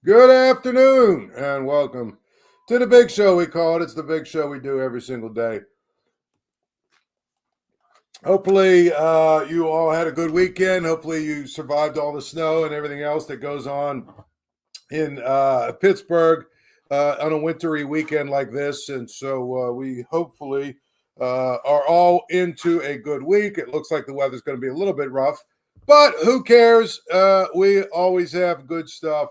Good afternoon and welcome to the big show we call it. It's the big show we do every single day. Hopefully you all had a good weekend. Hopefully you survived all the snow and everything else that goes on in Pittsburgh on a wintry weekend like this. And so we hopefully are all into a good week. It looks like the weather's going to be a little bit rough, but who cares? We always have good stuff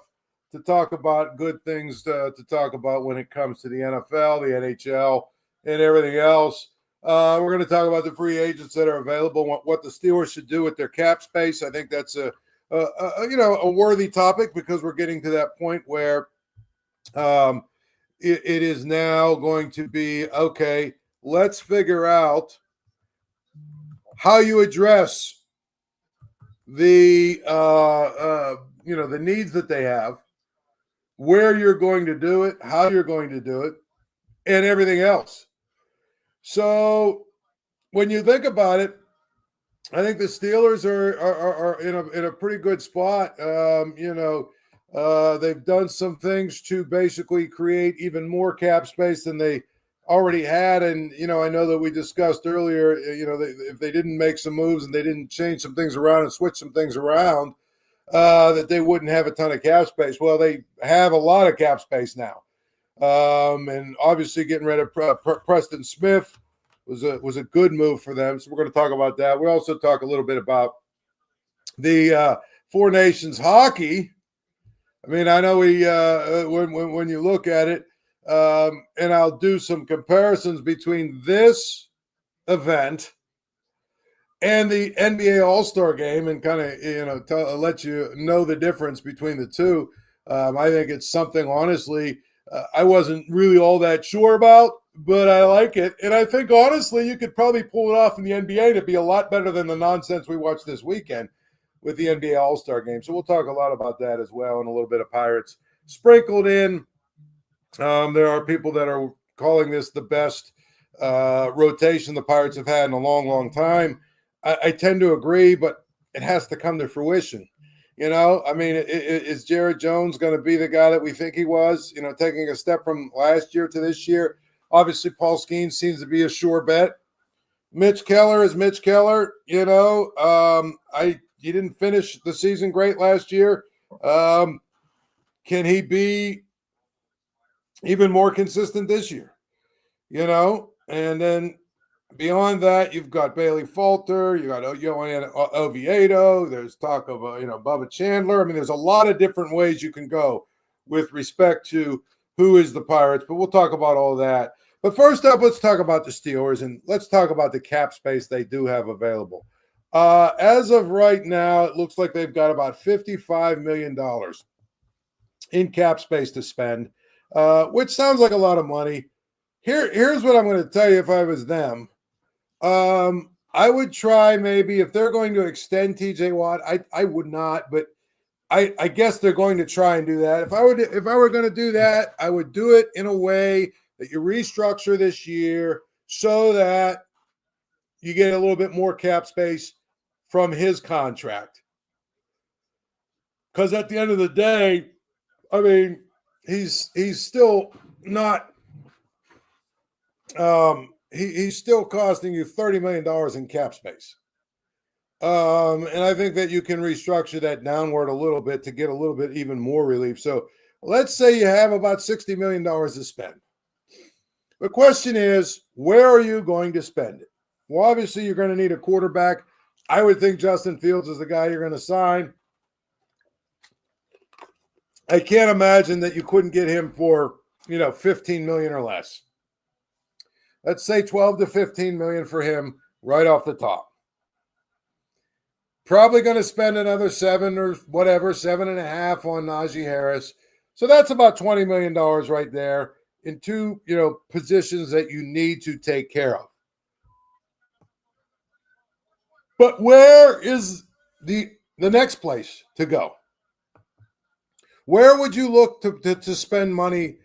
to talk about, good things to talk about when it comes to the NFL, the NHL, and everything else. We're going to talk about the free agents that are available, what the Steelers should do with their cap space. I think that's a worthy topic because we're getting to that point where it is now going to be, okay, let's figure out how you address the the needs that they have, where you're going to do it, how you're going to do it, and everything else. So when you think about it, I think the Steelers are in a pretty good spot. They've done some things to basically create even more cap space than they already had. And, I know that we discussed earlier, if they didn't make some moves and they didn't change some things around and switch some things around, that they wouldn't have a ton of cap space. Well, they have a lot of cap space now. And obviously getting rid of Preston Smith was a good move for them. So we're going to talk about that. We'll also talk a little bit about the Four Nations hockey. I mean, I know we when you look at it, and I'll do some comparisons between this event and the NBA All-Star game and kind of, let you know the difference between the two. I think it's something, honestly, I wasn't really all that sure about, but I like it. And I think, honestly, you could probably pull it off in the NBA to be a lot better than the nonsense we watched this weekend with the NBA All-Star game. So we'll talk a lot about that as well, and a little bit of Pirates sprinkled in. There are people that are calling this the best rotation the Pirates have had in a long, long time. I tend to agree, but it has to come to fruition. I mean, is Jared Jones going to be the guy that we think he was, taking a step from last year to this year? Obviously, Paul Skeens seems to be a sure bet. Mitch Keller is Mitch Keller. He didn't finish the season great last year. Can he be even more consistent this year? And then beyond that, you've got Bailey Falter, you got Johan Oviedo, there's talk of Bubba Chandler. I mean, there's a lot of different ways you can go with respect to who is the Pirates, but we'll talk about all that. But first up, let's talk about the Steelers, and let's talk about the cap space they do have available. As of right now, it looks like they've got about $55 million in cap space to spend, which sounds like a lot of money. Here's what I'm going to tell you if I was them. I would try, maybe, if they're going to extend TJ Watt, I would not, but I guess they're going to try and do that. If I were going to do that, I would do it in a way that you restructure this year so that you get a little bit more cap space from his contract. Because at the end of the day, I mean, he's still not he's still costing you $30 million in cap space. And I think that you can restructure that downward a little bit to get a little bit even more relief. So let's say you have about $60 million to spend. The question is, where are you going to spend it? Well, obviously, you're going to need a quarterback. I would think Justin Fields is the guy you're going to sign. I can't imagine that you couldn't get him for, $15 million or less. Let's say $12 to $15 million for him right off the top. Probably going to spend another $7.5 on Najee Harris. So that's about $20 million right there in two, positions that you need to take care of. But where is the next place to go? Where would you look to spend money?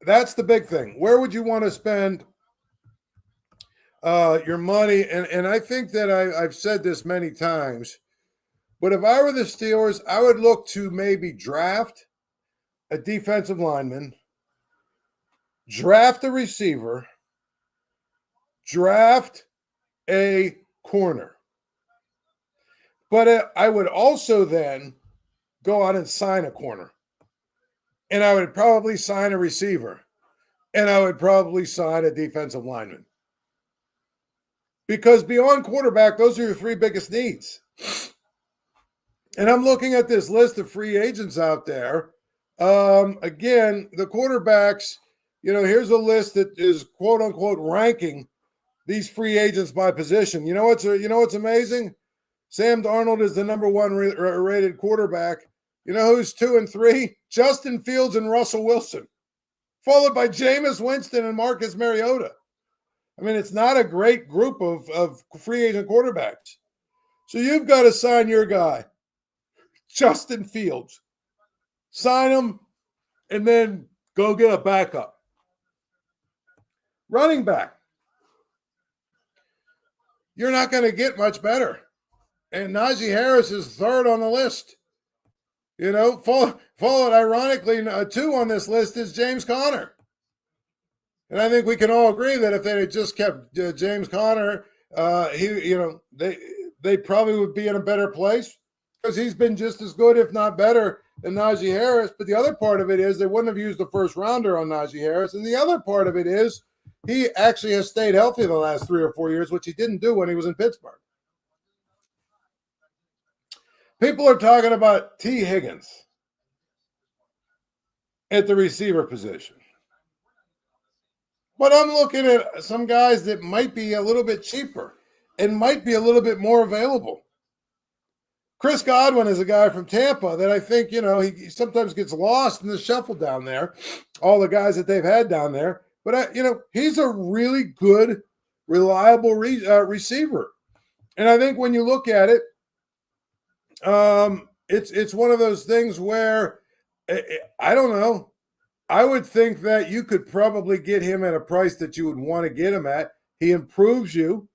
That's the big thing. Where would you want to spend your money? And I think that I've said this many times, But if I were the Steelers, I would look to maybe draft a defensive lineman, draft a receiver, draft a corner. But I would also then go out and sign a corner. And I would probably sign a receiver. And I would probably sign a defensive lineman. Because beyond quarterback, those are your three biggest needs. And I'm looking at this list of free agents out there. Again, the quarterbacks, here's a list that is quote unquote ranking these free agents by position. You know what's amazing? Sam Darnold is the number one rated quarterback. You know who's 2 and 3? Justin Fields and Russell Wilson, followed by Jameis Winston and Marcus Mariota. I mean, it's not a great group of free agent quarterbacks. So you've got to sign your guy, Justin Fields. Sign him, and then go get a backup. Running back. You're not going to get much better. And Najee Harris is third on the list. Followed ironically, 2 on this list is James Conner. And I think we can all agree that if they had just kept James Conner, they probably would be in a better place because he's been just as good, if not better, than Najee Harris. But the other part of it is they wouldn't have used the first rounder on Najee Harris. And the other part of it is he actually has stayed healthy the last 3 or 4 years, which he didn't do when he was in Pittsburgh. People are talking about T. Higgins at the receiver position. But I'm looking at some guys that might be a little bit cheaper and might be a little bit more available. Chris Godwin is a guy from Tampa that I think, he sometimes gets lost in the shuffle down there, all the guys that they've had down there. But, he's a really good, reliable receiver. And I think when you look at it, it's one of those things where I don't know. I would think that you could probably get him at a price that you would want to get him at. He improves you.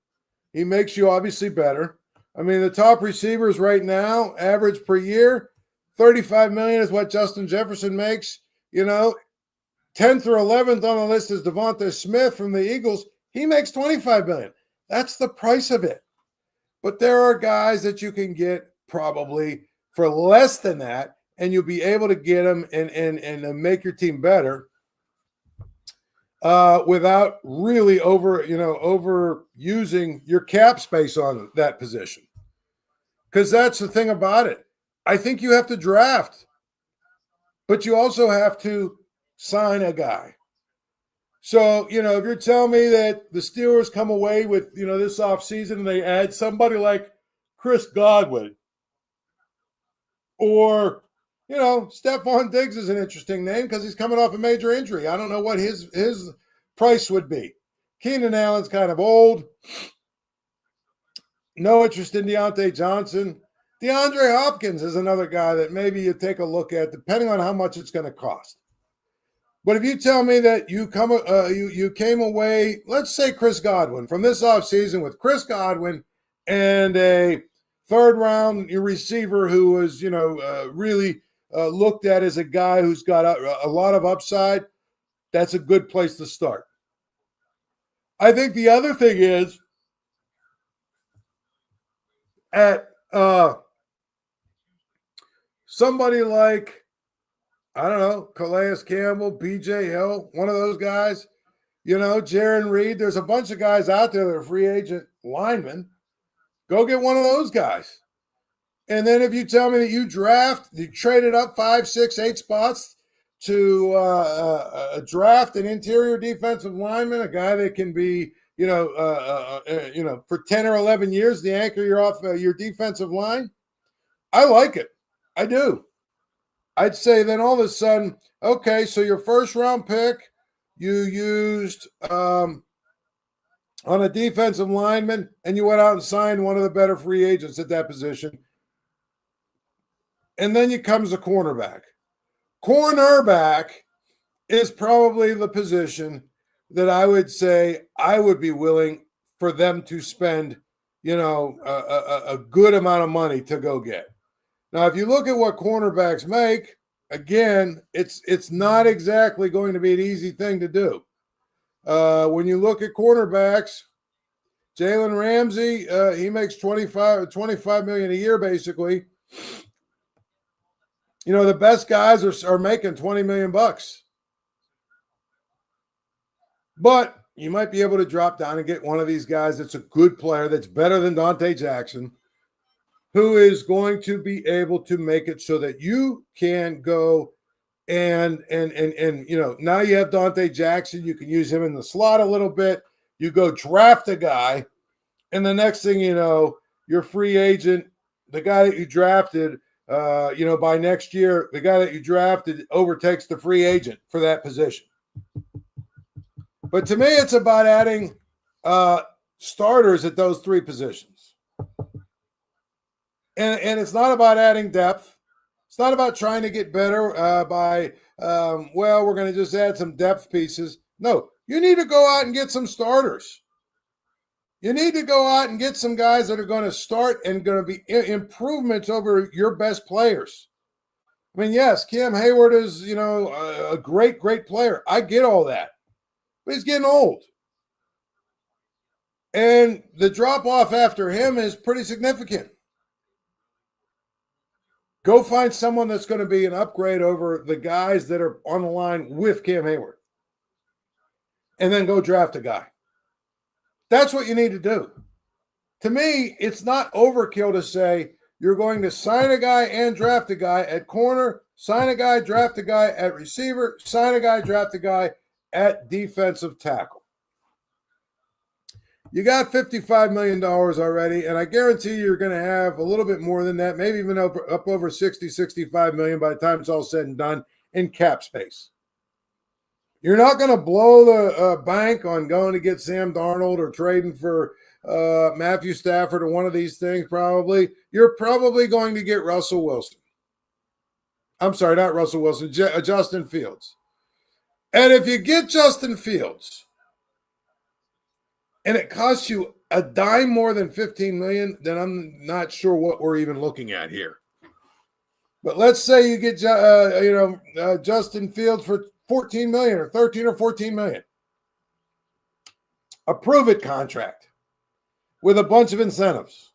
He makes you obviously better. I mean, the top receivers right now, average per year, $35 million is what Justin Jefferson makes. 10th or 11th on the list is Devonta Smith from the Eagles. He makes $25 million. That's the price of it. But there are guys that you can get probably for less than that, and you'll be able to get them and make your team better without really overusing your cap space on that position. Because that's the thing about it. I think you have to draft, but you also have to sign a guy. So, if you're telling me that the Steelers come away with, this offseason and they add somebody like Chris Godwin, or, Stephon Diggs is an interesting name because he's coming off a major injury. I don't know what his price would be. Keenan Allen's kind of old. No interest in Deontay Johnson. DeAndre Hopkins is another guy that maybe you take a look at, depending on how much it's going to cost. But if you tell me that you came away, let's say Chris Godwin, from this offseason with Chris Godwin and a third-round receiver who was, really looked at as a guy who's got a lot of upside, that's a good place to start. I think the other thing is at somebody like, I don't know, Calais Campbell, B.J. Hill, one of those guys, Jaron Reed. There's a bunch of guys out there that are free agent linemen. Go get one of those guys. And then if you tell me that you traded up 5, 6, 8 spots to draft an interior defensive lineman, a guy that can be, for 10 or 11 years, the anchor your defensive line, I like it. I do. I'd say then all of a sudden, okay, so your first round pick, you used on a defensive lineman, and you went out and signed one of the better free agents at that position. And then you comes a cornerback. Cornerback is probably the position that I would say I would be willing for them to spend, a good amount of money to go get. Now, if you look at what cornerbacks make, again, it's not exactly going to be an easy thing to do. When you look at cornerbacks, Jalen Ramsey, he makes 25 million a year, basically. You know, the best guys are making 20 million bucks. But you might be able to drop down and get one of these guys that's a good player, that's better than Dante Jackson, who is going to be able to make it so that you can go and you know, now you have Dante Jackson, you can use him in the slot a little bit. You go draft a guy, and the next thing you know, your free agent, the guy that you drafted, you know, by next year, the guy that you drafted overtakes the free agent for that position. But to me, it's about adding starters at those three positions. And it's not about adding depth. It's not about trying to get better by, well, we're going to just add some depth pieces. No, you need to go out and get some starters. You need to go out and get some guys that are going to start and going to be improvements over your best players. I mean, yes, Cam Hayward is, you know, a great, great player. I get all that. But he's getting old. And the drop-off after him is pretty significant. Go find someone that's going to be an upgrade over the guys that are on the line with Cam Hayward. And then go draft a guy. That's what you need to do. To me, it's not overkill to say you're going to sign a guy and draft a guy at corner, sign a guy, draft a guy at receiver, sign a guy, draft a guy at defensive tackle. You got $55 million already, and I guarantee you're going to have a little bit more than that, maybe even up over 60, 65 million by the time it's all said and done in cap space. You're not going to blow the bank on going to get Sam Darnold or trading for Matthew Stafford or one of these things, probably. You're probably going to get Russell Wilson. I'm sorry, not Russell Wilson, Justin Fields. And if you get Justin Fields and it costs you a dime more than $15 million, then I'm not sure what we're even looking at here. But let's say you get Justin Fields for $14 million or $13 or $14 million. A prove-it contract with a bunch of incentives.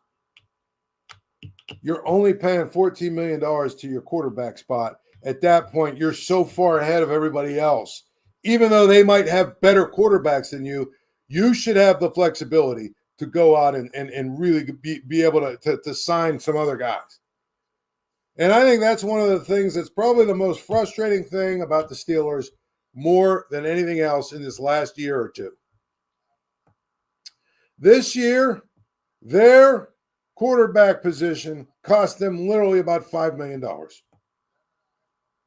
You're only paying $14 million to your quarterback spot. At that point, you're so far ahead of everybody else. Even though they might have better quarterbacks than you, you should have the flexibility to go out and really be able to sign some other guys. And I think that's one of the things that's probably the most frustrating thing about the Steelers more than anything else in this last year or two. This year, their quarterback position cost them literally about $5 million.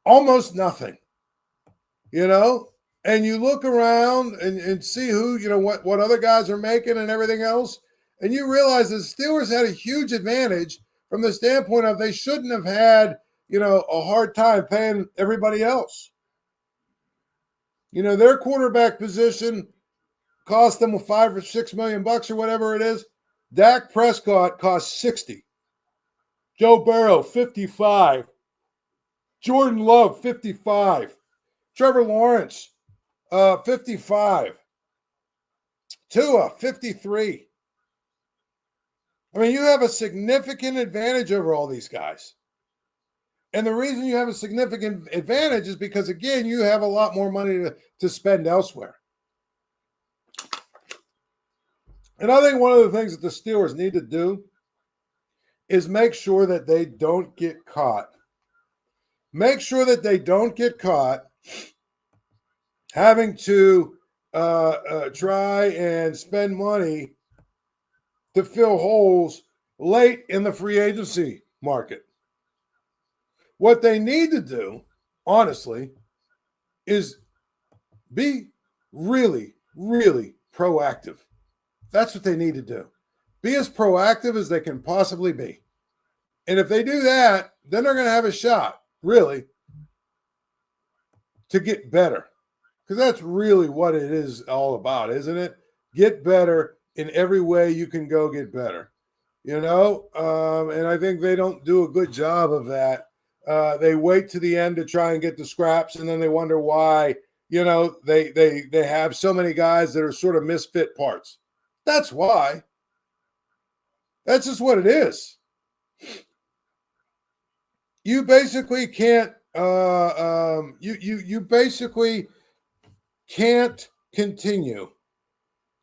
Almost nothing, you know? And you look around and see who, you know, what other guys are making and everything else, and you realize the Steelers had a huge advantage from the standpoint of they shouldn't have had, you know, a hard time paying everybody else. You know, their quarterback position cost them $5 or $6 million or whatever it is. Dak Prescott cost 60. Joe Burrow, 55. Jordan Love, 55. Trevor Lawrence, 55. Tua, 53. I mean, you have a significant advantage over all these guys. And the reason you have a significant advantage is because, again, you have a lot more money to spend elsewhere. And I think one of the things that the Steelers need to do is make sure that they don't get caught. Make sure that they don't get caught having to try and spend money to fill holes late in the free agency market. What they need to do, honestly, is be really, really proactive. That's what they need to do. Be as proactive as they can possibly be. And if they do that, then they're going to have a shot, really, to get better. Because that's really what it is all about, isn't it? Get better in every way you can go get better. and I think they don't do a good job of that. They wait to the end to try and get the scraps, and then they wonder why, they have so many guys that are sort of misfit parts. That's why. That's just what it is. You basically can't. You basically can't continue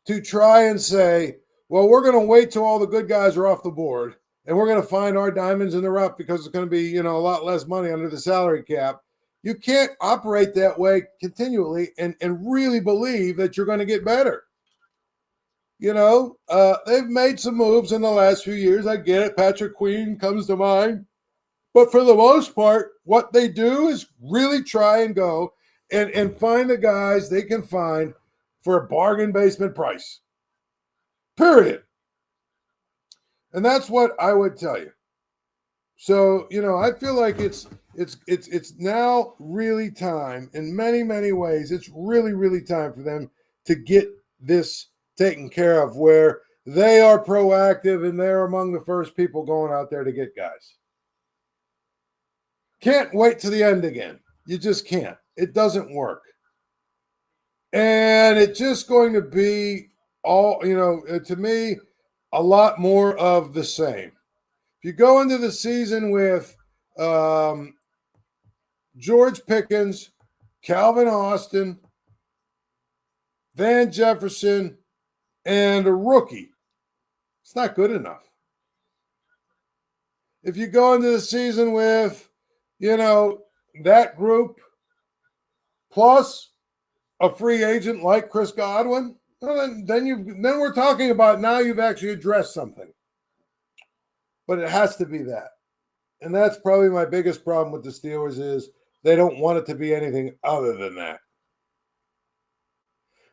to try and say, well, we're going to wait till all the good guys are off the board, and we're going to find our diamonds in the rough because it's going to be, a lot less money under the salary cap. You can't operate that way continually and really believe that you're going to get better. They've made some moves in the last few years. I get it. Patrick Queen comes to mind. But for the most part, what they do is really try and go and find the guys they can find for a bargain basement price. Period. And that's what I would tell you. So, I feel like it's now really time in many, many ways. It's really, really time for them to get this taken care of where they are proactive and they're among the first people going out there to get guys. Can't wait to the end again. You just can't. It doesn't work. And it's just going to be all, to me, a lot more of the same. If you go into the season with George Pickens, Calvin Austin, Van Jefferson, and a rookie, it's not good enough. If you go into the season with, that group plus a free agent like Chris Godwin, well, then we're talking about now you've actually addressed something. But it has to be that. And that's probably my biggest problem with the Steelers is they don't want it to be anything other than that.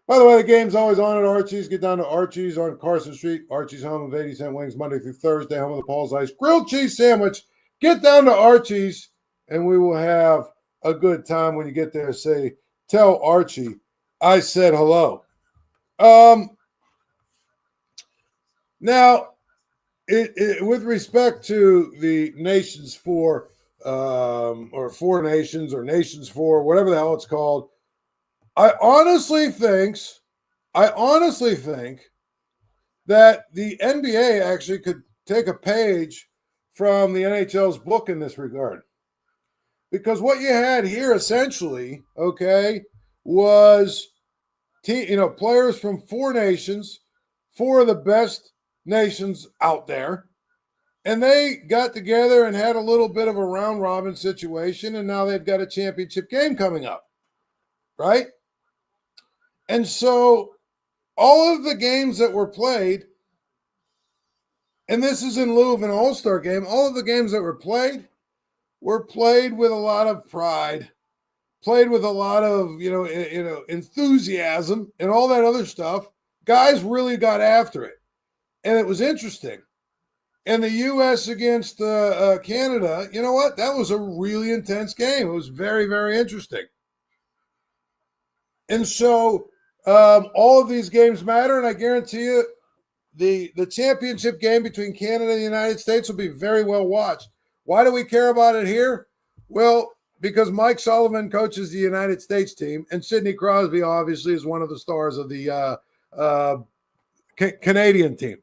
By the way, the game's always on at Archie's. Get down to Archie's on Carson Street. Archie's, home of 80-cent wings Monday through Thursday, home of the Paul Zeise grilled cheese sandwich. Get down to Archie's, and we will have a good time when you get there. Say, tell Archie I said hello. Now, with respect to the Nations for, or Four Nations or Nations for, whatever the hell it's called, I honestly think that the NBA actually could take a page from the NHL's book in this regard. Because what you had here essentially, was players from four nations, four of the best nations out there, and they got together and had a little bit of a round robin situation, and now they've got a championship game coming up, right? And so all of the games that were played, and this is in lieu of an all-star game, all of the games that were played with a lot of pride, played with a lot of, enthusiasm and all that other stuff. Guys really got after it. And it was interesting. And the U.S. against Canada, you know what? That was a really intense game. It was very, very interesting. And so all of these games matter, and I guarantee you the championship game between Canada and the United States will be very well watched. Why do we care about it here? Well, because Mike Sullivan coaches the United States team, and Sidney Crosby obviously is one of the stars of the Canadian team.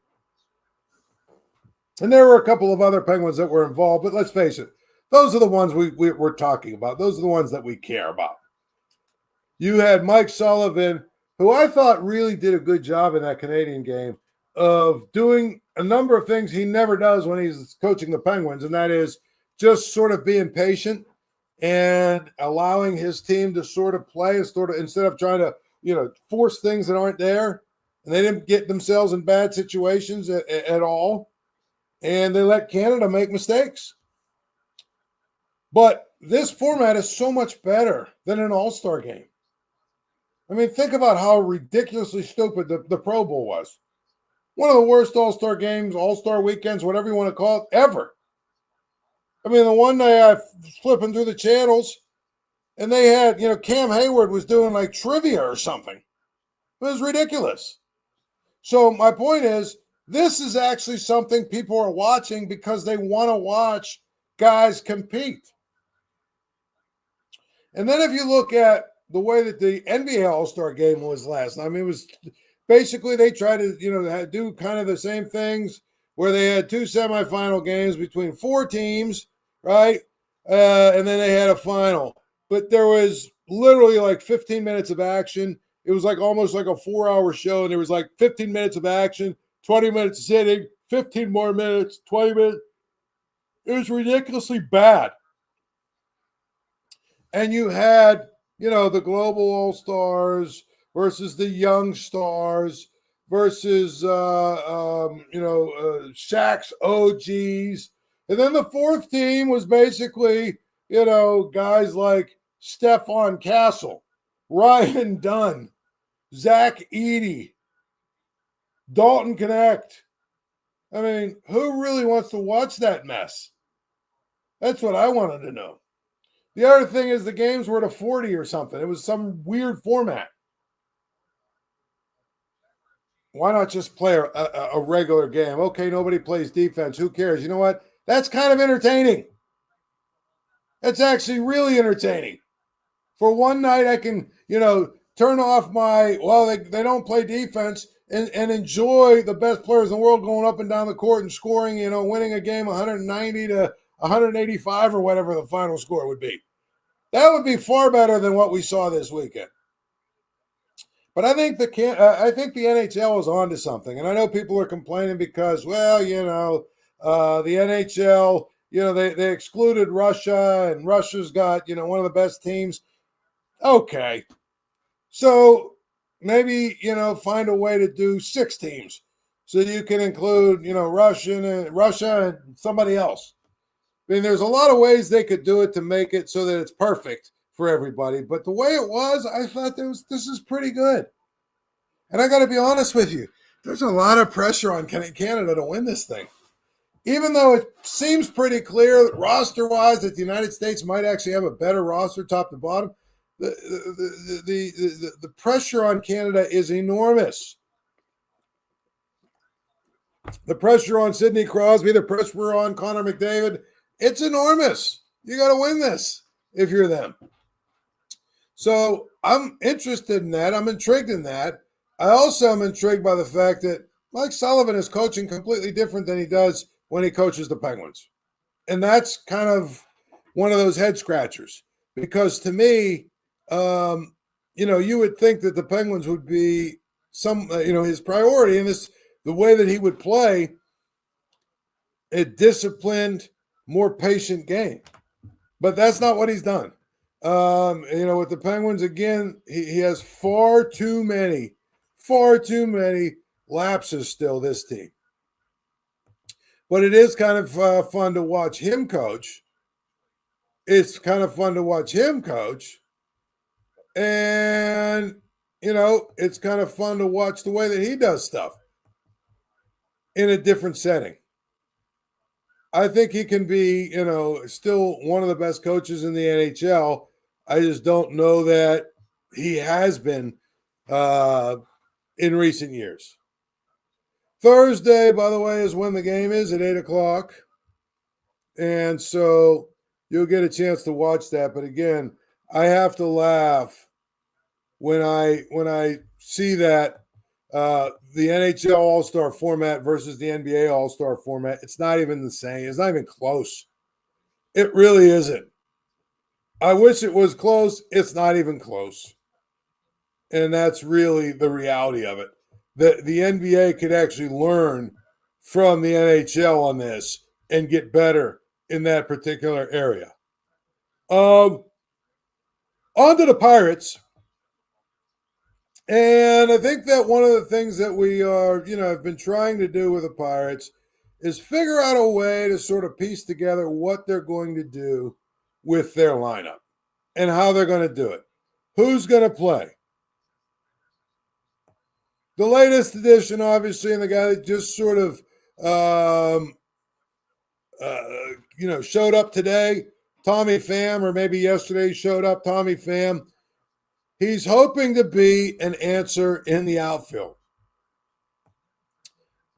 And there were a couple of other Penguins that were involved, but let's face it, those are the ones we're talking about. Those are the ones that we care about. You had Mike Sullivan, who I thought really did a good job in that Canadian game of doing a number of things he never does when he's coaching the Penguins, and that is just sort of being patient and allowing his team to sort of play instead of trying to, force things that aren't there. And they didn't get themselves in bad situations at all. And they let Canada make mistakes. But this format is so much better than an all-star game. I mean, think about how ridiculously stupid the Pro Bowl was. One of the worst all-star games, all-star weekends, whatever you want to call it, ever. I mean, the one day I was flipping through the channels, and they had, Cam Hayward was doing like trivia or something. It was ridiculous. So my point is, This is actually something people are watching because they want to watch guys compete. And then if you look at the way that the NBA All-Star game was last night, I mean, it was basically they tried to, do kind of the same things where they had two semifinal games between four teams, right? And then they had a final. But there was literally like 15 minutes of action. It was like almost like a 4-hour show, and there was like 15 minutes of action, 20 minutes sitting, 15 more minutes, 20 minutes. It was ridiculously bad. And you had, the global all-stars versus the young stars versus, Shaq's OGs. And then the fourth team was basically, guys like Stephon Castle, Ryan Dunn, Zach Edey, Dalton Connect. I mean, who really wants to watch that mess? That's what I wanted to know. The other thing is the games were at 40 or something. It was some weird format. Why not just play a regular game? Okay, nobody plays defense. Who cares? You know what? That's kind of entertaining. That's actually really entertaining. For one night, I can, turn off they don't play defense and enjoy the best players in the world going up and down the court and scoring, winning a game 190 to 185 or whatever the final score would be. That would be far better than what we saw this weekend. But I think the NHL is onto something, and I know people are complaining because, the NHL, they excluded Russia, and Russia's got one of the best teams. Okay, so maybe find a way to do 6 teams so you can include Russia and somebody else. I mean, there's a lot of ways they could do it to make it so that it's perfect for everybody. But the way it was, I thought this is pretty good. And I got to be honest with you, there's a lot of pressure on Canada to win this thing. Even though it seems pretty clear roster-wise that the United States might actually have a better roster top to bottom, the pressure on Canada is enormous. The pressure on Sidney Crosby, the pressure on Connor McDavid, it's enormous. You got to win this if you're them. So I'm interested in that. I'm intrigued in that. I also am intrigued by the fact that Mike Sullivan is coaching completely different than he does when he coaches the Penguins. And that's kind of one of those head scratchers. Because to me, you would think that the Penguins would be his priority, and the way that he would play a disciplined, more patient game. But that's not what he's done. With the Penguins, again, he has far too many lapses still, this team. But it is kind of fun to watch him coach. It's kind of fun to watch him coach. And, it's kind of fun to watch the way that he does stuff in a different setting. I think he can be, still one of the best coaches in the NHL. I just don't know that he has been in recent years. Thursday, by the way, is when the game is at 8 o'clock. And so you'll get a chance to watch that. But again, I have to laugh when I see that the NHL All-Star format versus the NBA All-Star format, it's not even the same. It's not even close. It really isn't. I wish it was close. It's not even close. And that's really the reality of it. The NBA could actually learn from the NHL on this and get better in that particular area. On to the Pirates. And I think that one of the things that we are, have been trying to do with the Pirates is figure out a way to sort of piece together what they're going to do with their lineup and how they're going to do it. Who's going to play? The latest edition, obviously, and the guy that just sort of, showed up today, Tommy Pham, or maybe yesterday showed up, Tommy Pham. He's hoping to be an answer in the outfield.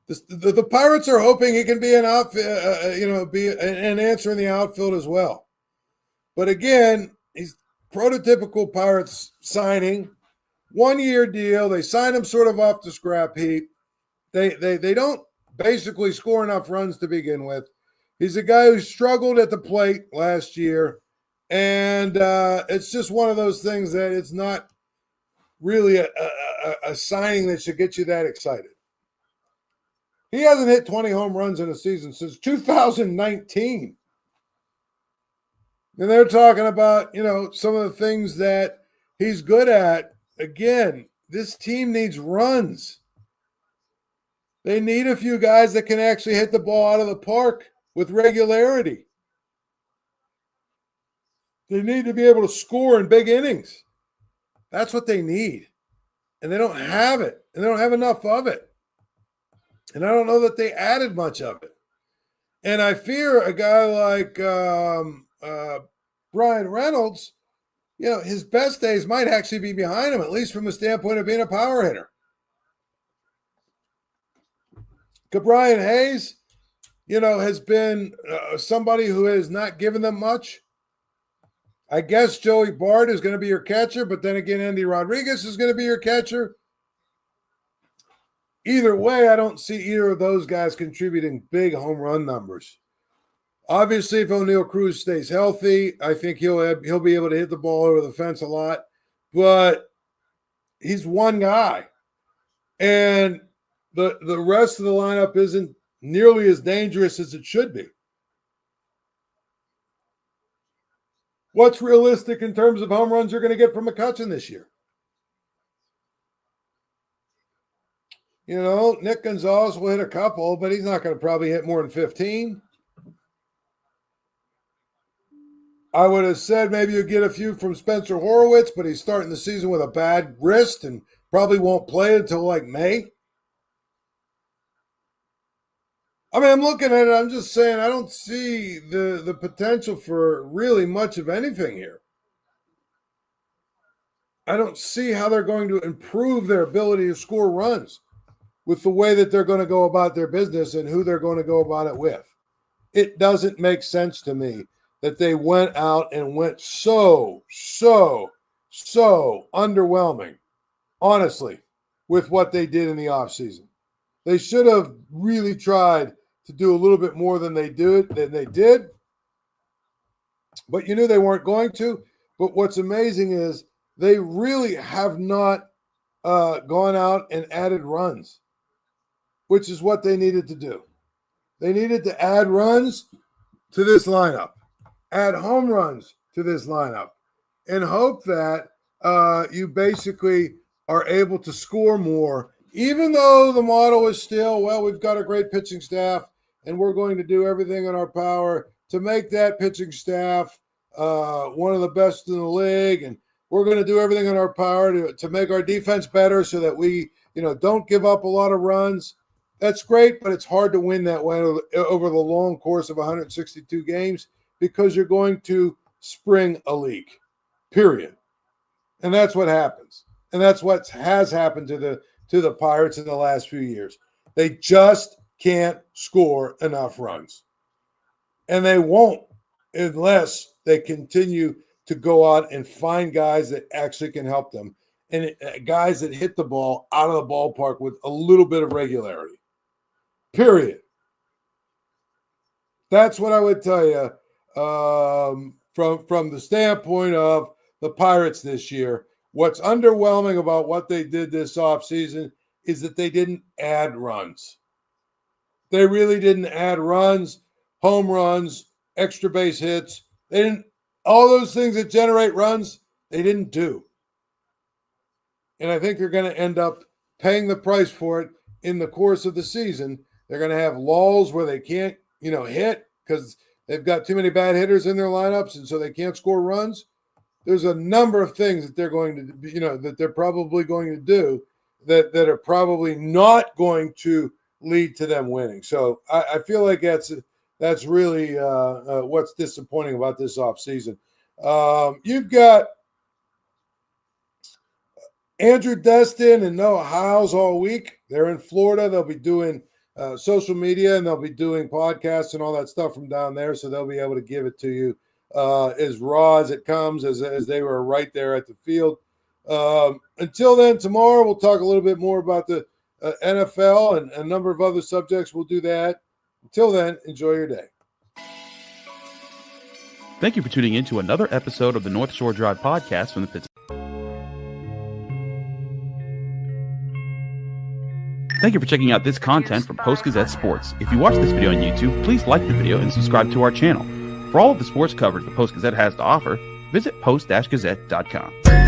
The Pirates are hoping he can be an be an answer in the outfield as well. But again, he's prototypical Pirates signing, 1-year deal. They sign him sort of off the scrap heap. They don't basically score enough runs to begin with. He's a guy who struggled at the plate last year, and it's just one of those things that it's not really a signing that should get you that excited. He hasn't hit 20 home runs in a season since 2019. And they're talking about, some of the things that he's good at. Again, this team needs runs. They need a few guys that can actually hit the ball out of the park with regularity. They need to be able to score in big innings. That's what they need. And they don't have it. And they don't have enough of it. And I don't know that they added much of it. And I fear a guy like Brian Reynolds, his best days might actually be behind him, at least from the standpoint of being a power hitter. Brian Hayes, has been somebody who has not given them much. I guess Joey Bart is going to be your catcher, but then again, Andy Rodriguez is going to be your catcher. Either way, I don't see either of those guys contributing big home run numbers. Obviously, if O'Neal Cruz stays healthy, I think he'll be able to hit the ball over the fence a lot. But he's one guy. And the rest of the lineup isn't nearly as dangerous as it should be. What's realistic in terms of home runs you're going to get from McCutchen this year? Nick Gonzalez will hit a couple, but he's not going to probably hit more than 15. I would have said maybe you get a few from Spencer Horwitz, but he's starting the season with a bad wrist and probably won't play until like May. I mean, I'm looking at it, I'm just saying I don't see the potential for really much of anything here. I don't see how they're going to improve their ability to score runs with the way that they're going to go about their business and who they're going to go about it with. It doesn't make sense to me that they went out and went so underwhelming, honestly, with what they did in the offseason. They should have really tried to do a little bit more than they did. But you knew they weren't going to. But what's amazing is they really have not gone out and added runs, which is what they needed to do. They needed to add runs to this lineup, add home runs to this lineup, and hope that you basically are able to score more, even though the model is still, well, we've got a great pitching staff, and we're going to do everything in our power to make that pitching staff one of the best in the league, and we're going to do everything in our power to make our defense better so that we, don't give up a lot of runs. That's great, but it's hard to win that way over the long course of 162 games because you're going to spring a leak, period. And that's what happens. And that's what has happened to the Pirates in the last few years. They just can't score enough runs. And they won't unless they continue to go out and find guys that actually can help them and guys that hit the ball out of the ballpark with a little bit of regularity. Period. That's what I would tell you from the standpoint of the Pirates this year. What's underwhelming about what they did this offseason is that they didn't add runs. They really didn't add runs, home runs, extra base hits. They didn't, all those things that generate runs, they didn't do. And I think they're going to end up paying the price for it in the course of the season. They're going to have lulls where they can't, hit because they've got too many bad hitters in their lineups, and so they can't score runs. There's a number of things that they're going to, that they're probably going to do that are probably not going to lead to them winning. So I feel like that's really what's disappointing about this offseason. You've got Andrew Destin and Noah Hiles all week. They're in Florida. They'll be doing social media, and they'll be doing podcasts and all that stuff from down there, so they'll be able to give it to you as raw as it comes, as they were right there at the field. Until then, tomorrow we'll talk a little bit more about the NFL and a number of other subjects. We'll do that. Until then, enjoy your day. Thank you for tuning in to another episode of the North Shore Drive podcast from the Pittsburgh. Thank you for checking out this content from Post-Gazette Sports. If you watch this video on YouTube, please like the video and subscribe to our channel. For all of the sports coverage the Post-Gazette has to offer, visit post-gazette.com.